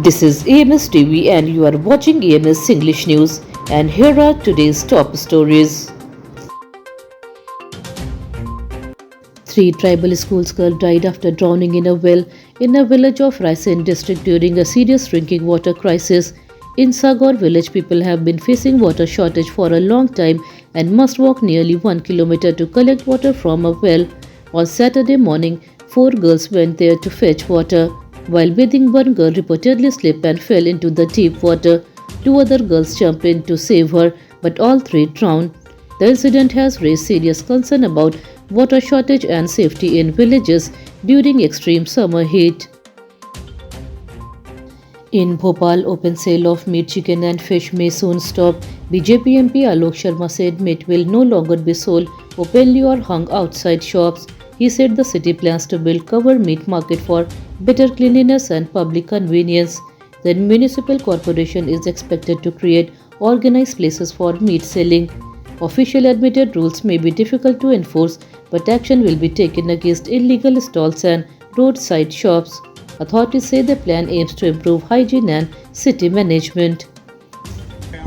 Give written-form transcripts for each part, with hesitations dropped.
This is AMS TV and you are watching AMS English News, and here are today's top stories. Three tribal schools girls died after drowning in a well in a village of Raisen district during a serious drinking water crisis. In Sagor village, people have been facing water shortage for a long time and must walk nearly 1 kilometer to collect water from a well. On Saturday morning, four girls went there to fetch water. While bathing, one girl reportedly slipped and fell into the deep water. Two other girls jumped in to save her, but all three drowned. The incident has raised serious concern about water shortage and safety in villages during extreme summer heat. In Bhopal, open sale of meat, chicken and fish may soon stop. BJP MP Alok Sharma said meat will no longer be sold openly or hung outside shops. He said the city plans to build covered meat market for better cleanliness and public convenience. The municipal corporation is expected to create organized places for meat selling. Official admitted rules may be difficult to enforce, but action will be taken against illegal stalls and roadside shops. Authorities say the plan aims to improve hygiene and city management.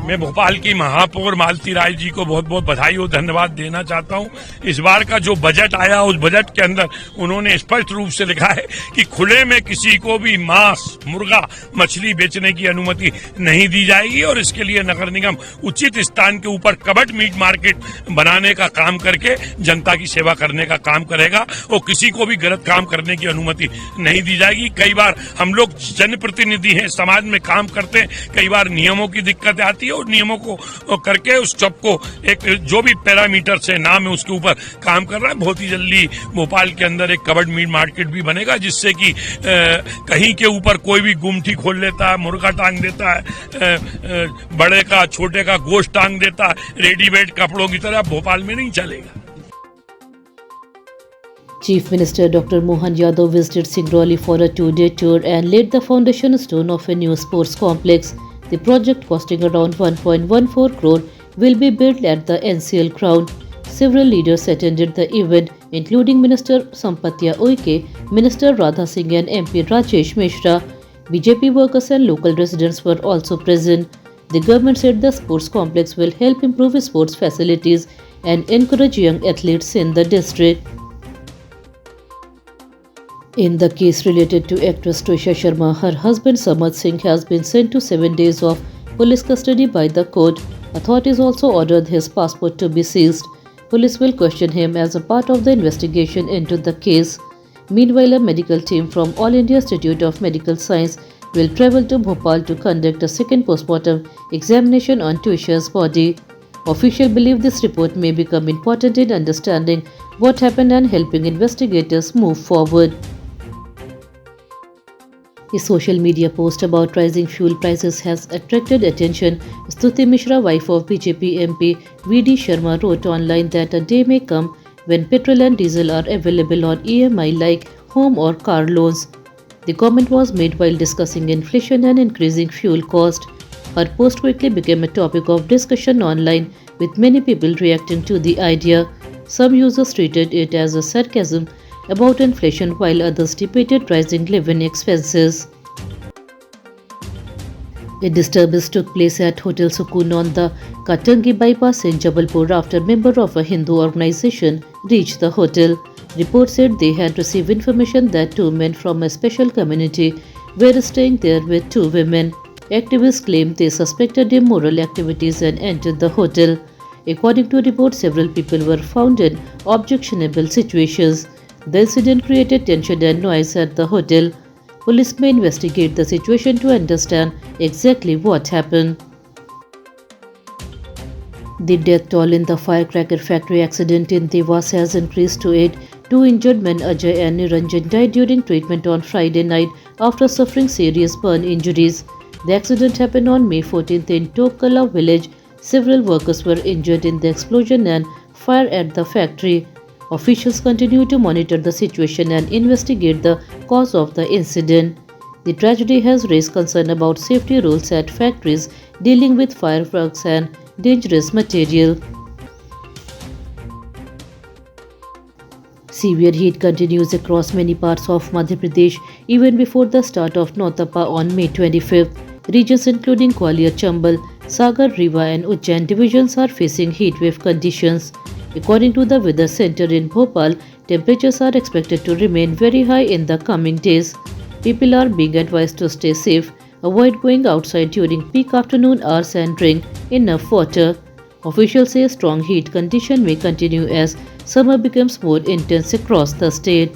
मैं भोपाल की महापौर मालती राय जी को बहुत बहुत बधाई और धन्यवाद देना चाहता हूं। इस बार का जो बजट आया उस बजट के अंदर उन्होंने स्पष्ट रूप से लिखा है कि खुले में किसी को भी मांस, मुर्गा, मछली बेचने की अनुमति नहीं दी जाएगी और इसके लिए नगर निगम उचित स्थान के ऊपर कवर्ड मीट मार्केट बनाने का काम करके जनता की सेवा करने का काम करेगा और किसी को भी गलत काम करने की अनुमति नहीं दी जाएगी। कई बार हम लोग जनप्रतिनिधि हैं, समाज में काम करते हैं, कई बार नियमों की दिक्कत आती है और नियमों को करके उस सबको एक जो भी पैरामीटर से नाम है उसके ऊपर काम कर रहा है। बहुत ही जल्दी भोपाल के अंदर एक कवर्ड मीट मार्केट भी बनेगा जिससे कि कहीं के ऊपर कोई भी गुमठी खोल लेता है, मुर्गा टांग देता है, बड़े का छोटे का गोश्त टांग देता है, रेडीमेड कपड़ों की तरह भोपाल में नहीं चलेगा। Chief Minister Dr. Mohan Yadav visited Singrauli for a two-day tour and laid the foundation stone of a new sports complex. The project, costing around 1.14 crore, will be built at the NCL ground. Several leaders attended the event, including Minister Sampatya Uike, Minister Radha Singh and MP Rajesh Mishra. BJP workers and local residents were also present. The government said the sports complex will help improve sports facilities and encourage young athletes in the district. In the case related to actress Trisha Sharma, her husband Samad Singh has been sent to 7 days of police custody by the court. Authorities also ordered his passport to be seized. Police will question him as a part of the investigation into the case. Meanwhile, a medical team from All India Institute of Medical Science will travel to Bhopal to conduct a second postmortem examination on Trisha's body. Officials believe this report may become important in understanding what happened and helping investigators move forward. A social media post about rising fuel prices has attracted attention. Stuti Mishra, wife of BJP MP VD Sharma, wrote online that a day may come when petrol and diesel are available on EMI like home or car loans. The comment was made while discussing inflation and increasing fuel cost. Her post quickly became a topic of discussion online, with many people reacting to the idea. Some users treated it as a sarcasm about inflation, while others debated rising living expenses. A disturbance took place at Hotel Sukoon on the Katangi bypass in Jabalpur after a member of a Hindu organization reached the hotel. Reports said they had received information that two men from a special community were staying there with two women. Activists claimed they suspected immoral activities and entered the hotel. According to reports, several people were found in objectionable situations. The incident created tension and noise at the hotel. Police may investigate the situation to understand exactly what happened. The death toll in the firecracker factory accident in Dewas has increased to 8. Two injured men, Ajay and Niranjan, died during treatment on Friday night after suffering serious burn injuries. The accident happened on May 14th in Tokala village. Several workers were injured in the explosion and fire at the factory. Officials continue to monitor the situation and investigate the cause of the incident. The tragedy has raised concern about safety rules at factories dealing with fireworks and dangerous material. Severe heat continues across many parts of Madhya Pradesh even before the start of Nautapa on May 25th. Regions including Gwalior, Chambal, Sagar, Rewa and Ujjain divisions are facing heatwave conditions. According to the Weather Center in Bhopal, temperatures are expected to remain very high in the coming days. People are being advised to stay safe, avoid going outside during peak afternoon hours and drink enough water. Officials say strong heat condition may continue as summer becomes more intense across the state.